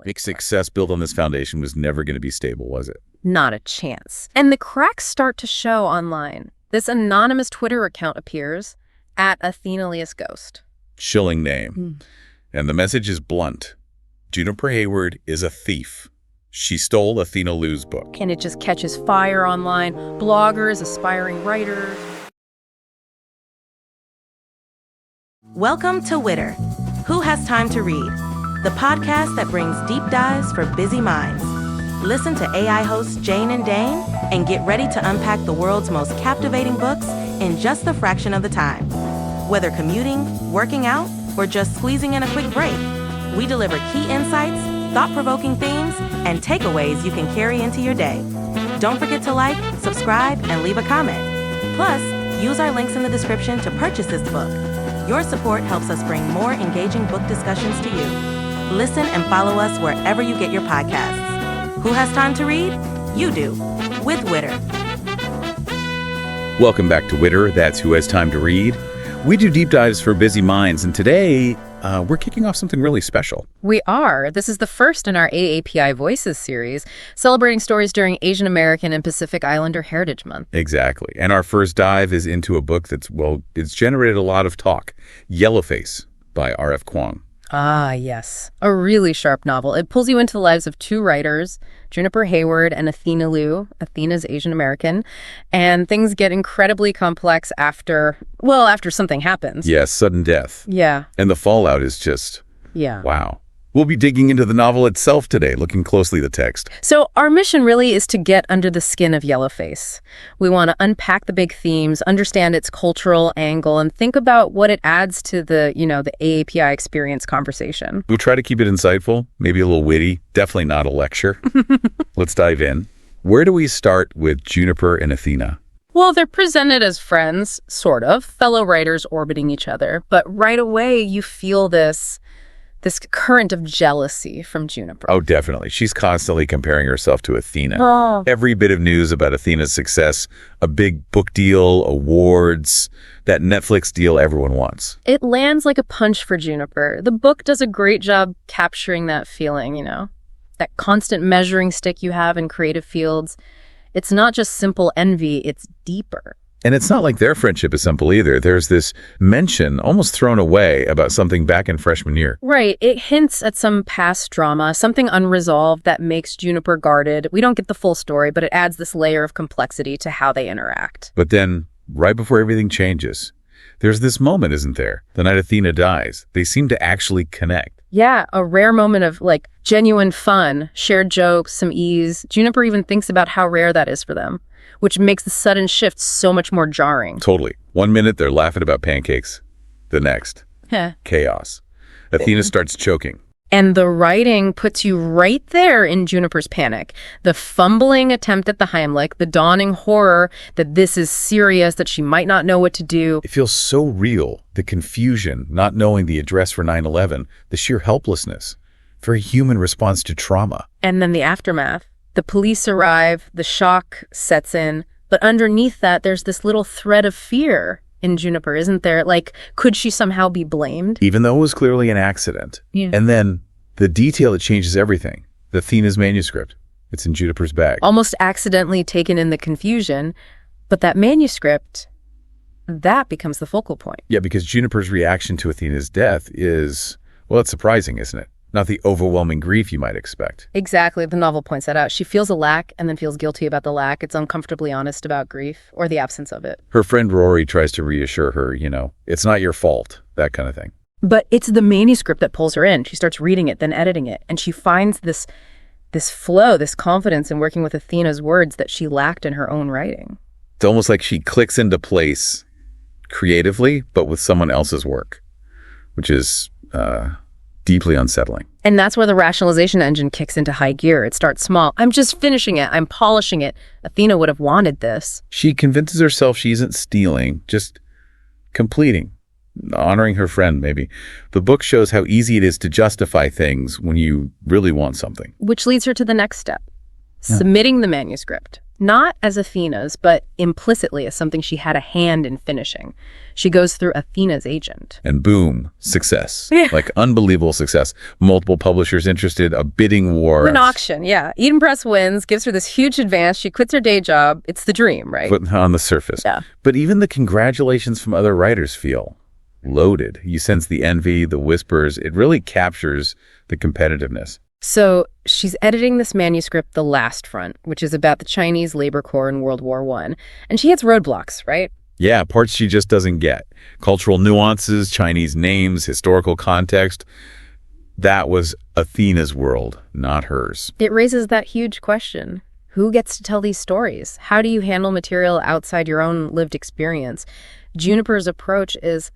Big success built on this foundation was never going to be stable, was it? Not a chance. And the cracks start to show online. This anonymous Twitter account appears, at Athena Liu's ghost. Chilling name. And the message is blunt. Juniper Hayward is a thief. She stole Athena Liu's book. And it just catches fire online. Bloggers, aspiring writers. Welcome to Witter. Who Has Time to Read? The podcast that brings deep dives for busy minds. Listen to AI hosts Jane and Dane and get ready to unpack the world's most captivating books in just a fraction of the time. Whether commuting, working out, or just squeezing in a quick break, we deliver key insights, thought-provoking themes, and takeaways you can carry into your day. Don't forget to like, subscribe, and leave a comment. Plus, use our links in the description to purchase this book. Your support helps us bring more engaging book discussions to you. Listen and follow us wherever you get your podcasts. Who has time to read? You do, with Witter. Welcome back to Witter. That's Who Has Time to Read. We do deep dives for busy minds, and today we're kicking off something really special. We are. This is the first in our AAPI Voices series, celebrating stories during Asian American and Pacific Islander Heritage Month. Exactly. And our first dive is into a book that's, it's generated a lot of talk. Yellowface by R.F. Kuang. Ah, yes. A really sharp novel. It pulls you into the lives of two writers, Juniper Hayward and Athena Liu. Athena's Asian American. And things get incredibly complex after something happens. Yes, sudden death. Yeah. And the fallout is just, wow. We'll be digging into the novel itself today, looking closely at the text. So our mission really is to get under the skin of Yellowface. We want to unpack the big themes, understand its cultural angle, and think about what it adds to the AAPI experience conversation. We'll try to keep it insightful, maybe a little witty, definitely not a lecture. Let's dive in. Where do we start with Juniper and Athena? Well, they're presented as friends, sort of, fellow writers orbiting each other. But right away, you feel this current of jealousy from Juniper. Oh, definitely. She's constantly comparing herself to Athena. Oh. Every bit of news about Athena's success, a big book deal, awards, that Netflix deal everyone wants. It lands like a punch for Juniper. The book does a great job capturing that feeling, that constant measuring stick you have in creative fields. It's not just simple envy, it's deeper. And it's not like their friendship is simple either. There's this mention, almost thrown away, about something back in freshman year. Right. It hints at some past drama, something unresolved that makes Juniper guarded. We don't get the full story, but it adds this layer of complexity to how they interact. But then, right before everything changes, there's this moment, isn't there? The night Athena dies. They seem to actually connect. Yeah, a rare moment of, genuine fun, shared jokes, some ease. Juniper even thinks about how rare that is for them, which makes the sudden shift so much more jarring. Totally. 1 minute, they're laughing about pancakes. The next, chaos. Athena starts choking. And the writing puts you right there in Juniper's panic. The fumbling attempt at the Heimlich, the dawning horror that this is serious, that she might not know what to do. It feels so real. The confusion, not knowing the address for 9/11, the sheer helplessness. Very human response to trauma. And then the aftermath. The police arrive, the shock sets in, but underneath that, there's this little thread of fear in Juniper, isn't there? Could she somehow be blamed? Even though it was clearly an accident. Yeah. And then the detail that changes everything. The Athena's manuscript. It's in Juniper's bag. Almost accidentally taken in the confusion, but that manuscript, that becomes the focal point. Yeah, because Juniper's reaction to Athena's death is, it's surprising, isn't it? Not the overwhelming grief you might expect. Exactly. The novel points that out. She feels a lack and then feels guilty about the lack. It's uncomfortably honest about grief or the absence of it. Her friend Rory tries to reassure her, it's not your fault, that kind of thing. But it's the manuscript that pulls her in. She starts reading it, then editing it. And she finds this flow, this confidence in working with Athena's words that she lacked in her own writing. It's almost like she clicks into place creatively, but with someone else's work, which is deeply unsettling. And that's where the rationalization engine kicks into high gear. It starts small. I'm just finishing it. I'm polishing it. Athena would have wanted this. She convinces herself she isn't stealing, just completing, honoring her friend, maybe. The book shows how easy it is to justify things when you really want something. Which leads her to the next step, submitting the manuscript. Not as Athena's, but implicitly as something she had a hand in finishing. She goes through Athena's agent. And boom, success. Yeah. Like unbelievable success. Multiple publishers interested, a bidding war. An auction, yeah. Eden Press wins, gives her this huge advance. She quits her day job. It's the dream, right? But on the surface. Yeah. But even the congratulations from other writers feel loaded. You sense the envy, the whispers. It really captures the competitiveness. So she's editing this manuscript, The Last Front, which is about the Chinese labor corps in World War I. And she hits roadblocks, right? Yeah, parts she just doesn't get. Cultural nuances, Chinese names, historical context. That was Athena's world, not hers. It raises that huge question. Who gets to tell these stories? How do you handle material outside your own lived experience? Juniper's approach is,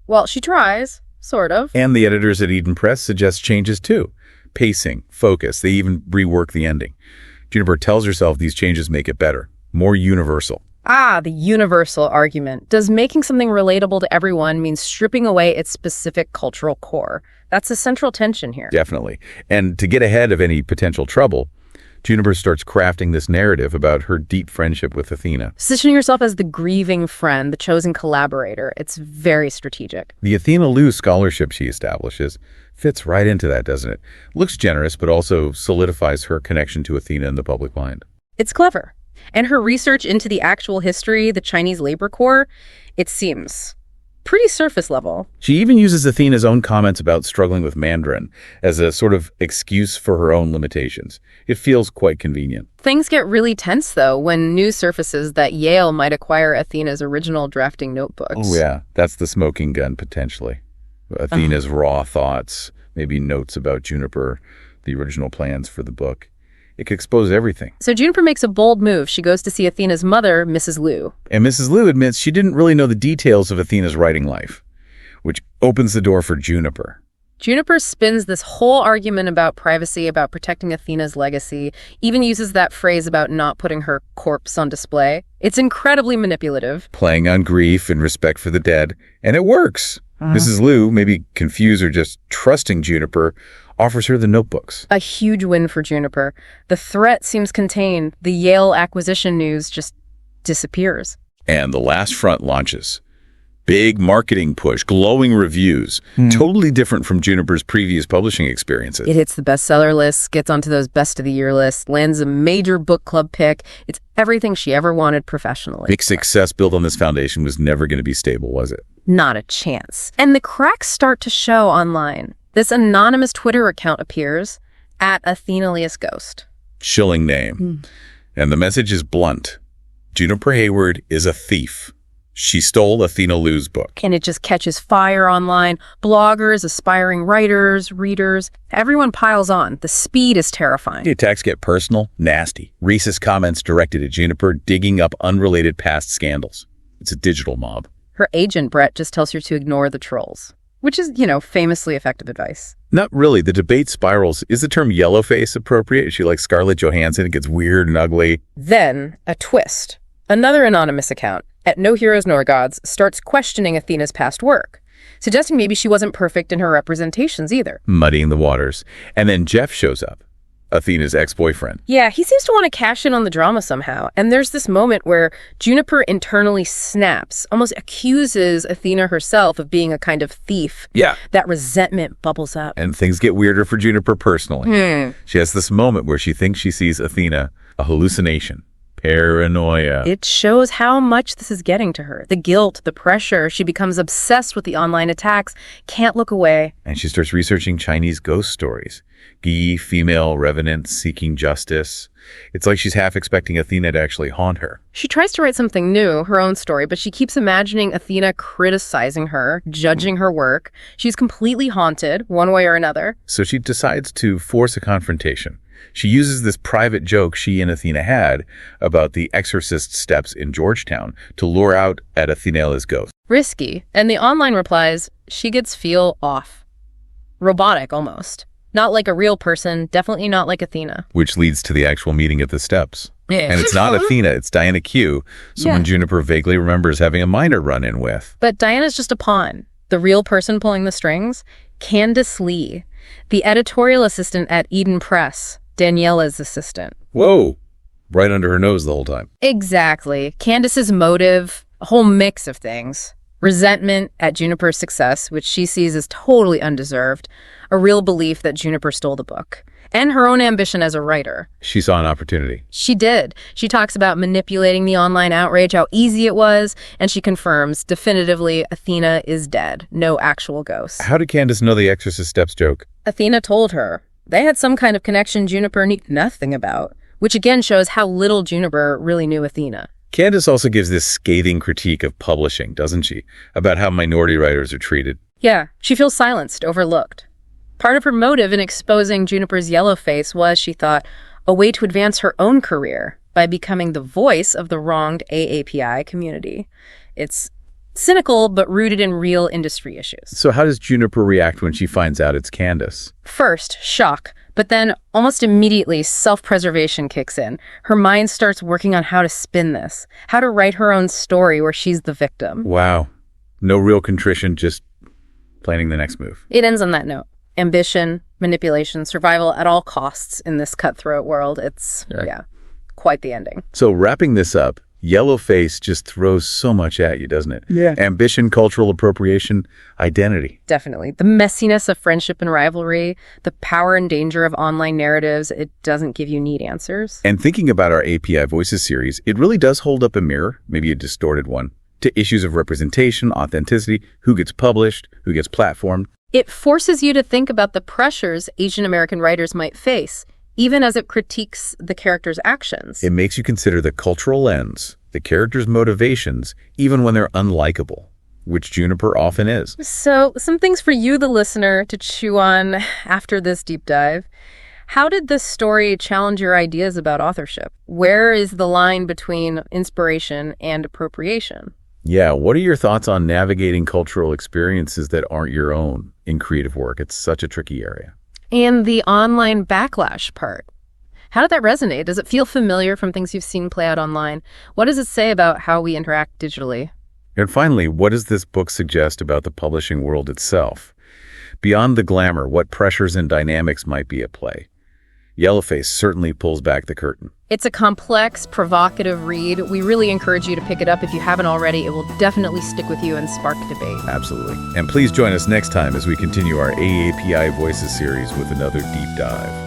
well, she tries, sort of. And the editors at Eden Press suggest changes too. Pacing, focus, they even rework the ending. Juniper tells herself these changes make it better, more universal. Ah, the universal argument. Does making something relatable to everyone mean stripping away its specific cultural core? That's the central tension here. Definitely. And to get ahead of any potential trouble, Juniper starts crafting this narrative about her deep friendship with Athena. Positioning herself as the grieving friend, the chosen collaborator. It's very strategic. The Athena Liu scholarship she establishes fits right into that, doesn't it? Looks generous, but also solidifies her connection to Athena in the public mind. It's clever. And her research into the actual history, the Chinese labor corps, it seems pretty surface level. She even uses Athena's own comments about struggling with Mandarin as a sort of excuse for her own limitations. It feels quite convenient. Things get really tense, though, when news surfaces that Yale might acquire Athena's original drafting notebooks. Oh, yeah. That's the smoking gun, potentially. Athena's raw thoughts, maybe notes about Juniper, the original plans for the book. It could expose everything. So Juniper makes a bold move. She goes to see Athena's mother, Mrs. Liu. And Mrs. Liu admits she didn't really know the details of Athena's writing life, which opens the door for Juniper. Juniper spins this whole argument about privacy, about protecting Athena's legacy, even uses that phrase about not putting her corpse on display. It's incredibly manipulative. Playing on grief and respect for the dead, and it works. Mrs. Liu, maybe confused or just trusting Juniper, offers her the notebooks. A huge win for Juniper. The threat seems contained. The Yale acquisition news just disappears. And The Last Front launches. Big marketing push, glowing reviews, totally different from Juniper's previous publishing experiences. It hits the bestseller lists, gets onto those best of the year lists, lands a major book club pick. It's everything she ever wanted professionally. Big success built on this foundation was never going to be stable, was it? Not a chance. And the cracks start to show online. This anonymous Twitter account appears, at Athena Liu's Ghost. Chilling name. And the message is blunt. Juniper Hayward is a thief. She stole Athena Liu's book. And it just catches fire online. Bloggers, aspiring writers, readers, everyone piles on. The speed is terrifying. The attacks get personal, nasty. Racist comments directed at Juniper, digging up unrelated past scandals. It's a digital mob. Her agent, Brett, just tells her to ignore the trolls, which is, famously effective advice. Not really. The debate spirals. Is the term Yellowface appropriate? Is she like Scarlett Johansson? It gets weird and ugly. Then, a twist. Another anonymous account, at No Heroes Nor Gods, starts questioning Athena's past work, suggesting maybe she wasn't perfect in her representations either. Muddying the waters. And then Jeff shows up, Athena's ex-boyfriend. Yeah, he seems to want to cash in on the drama somehow. And there's this moment where Juniper internally snaps, almost accuses Athena herself of being a kind of thief. Yeah. That resentment bubbles up. And things get weirder for Juniper personally. She has this moment where she thinks she sees Athena, a hallucination. Paranoia. It shows how much this is getting to her. The guilt, the pressure. She becomes obsessed with the online attacks, can't look away. And she starts researching Chinese ghost stories. Gi, female revenants seeking justice. It's like she's half expecting Athena to actually haunt her. She tries to write something new, her own story, but she keeps imagining Athena criticizing her, judging her work. She's completely haunted, one way or another. So she decides to force a confrontation. She uses this private joke she and Athena had about the exorcist steps in Georgetown to lure out at Athena's ghost. Risky. And the online replies, she gets feel off. Robotic, almost. Not like a real person, definitely not like Athena. Which leads to the actual meeting at the steps. Yeah. And it's not Athena, it's Diana Q, someone Juniper vaguely remembers having a minor run-in with. But Diana's just a pawn. The real person pulling the strings? Candace Lee, the editorial assistant at Eden Press, Daniela's assistant. Whoa! right under her nose the whole time. Exactly. Candace's motive, a whole mix of things. Resentment at Juniper's success, which she sees as totally undeserved, a real belief that Juniper stole the book, and her own ambition as a writer. She saw an opportunity. She did. She talks about manipulating the online outrage, how easy it was, and she confirms definitively Athena is dead. No actual ghost. How did Candace know the Exorcist Steps joke? Athena told her. They had some kind of connection Juniper knew nothing about, which again shows how little Juniper really knew Athena. Candace also gives this scathing critique of publishing, doesn't she? About how minority writers are treated. Yeah, she feels silenced, overlooked. Part of her motive in exposing Juniper's Yellowface was, she thought, a way to advance her own career by becoming the voice of the wronged AAPI community. It's cynical, but rooted in real industry issues. So how does Juniper react when she finds out it's Candace? First, shock, but then almost immediately self-preservation kicks in. Her mind starts working on how to spin this, how to write her own story where she's the victim. Wow. No real contrition, just planning the next move. It ends on that note. Ambition, manipulation, survival at all costs in this cutthroat world. It's, quite the ending. So wrapping this up, Yellowface just throws so much at you, doesn't it? Yeah. Ambition, cultural appropriation, identity. Definitely. The messiness of friendship and rivalry, the power and danger of online narratives, it doesn't give you neat answers. And thinking about our API Voices series, it really does hold up a mirror, maybe a distorted one, to issues of representation, authenticity, who gets published, who gets platformed. It forces you to think about the pressures Asian American writers might face, even as it critiques the characters' actions. It makes you consider the cultural lens, the characters' motivations, even when they're unlikable, which Juniper often is. So, some things for you, the listener, to chew on after this deep dive. How did this story challenge your ideas about authorship? Where is the line between inspiration and appropriation? Yeah, what are your thoughts on navigating cultural experiences that aren't your own in creative work? It's such a tricky area. And the online backlash part. How did that resonate? Does it feel familiar from things you've seen play out online? What does it say about how we interact digitally? And finally, what does this book suggest about the publishing world itself? Beyond the glamour, what pressures and dynamics might be at play? Yellowface certainly pulls back the curtain. It's a complex, provocative read. We really encourage you to pick it up if you haven't already. It will definitely stick with you and spark debate. Absolutely. And please join us next time as we continue our AAPI Voices series with another deep dive.